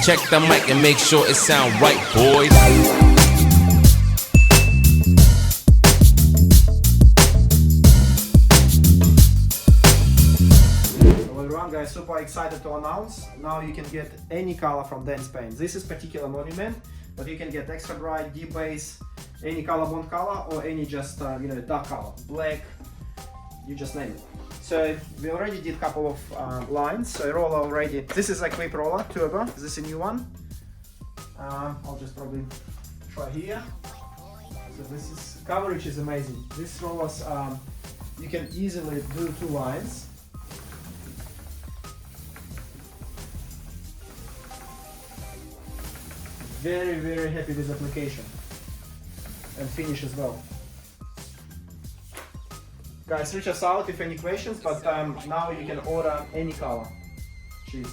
Check the mic and make sure it sound right, boys. Hello everyone, guys, super excited to announce now you can get any color from Dance Paint. This is particular Monument, but you can get extra bright, deep base, any color bond color, or any just dark color, black, you just name it. So we already did a couple of lines. So roller already. This is a quick roller turbo. This is a new one. I'll just probably try here. So this is coverage is amazing. These rollers you can easily do 2 lines. Very, very happy with application and finish as well. Guys, reach us out if any questions, but now you can order any color. Cheers.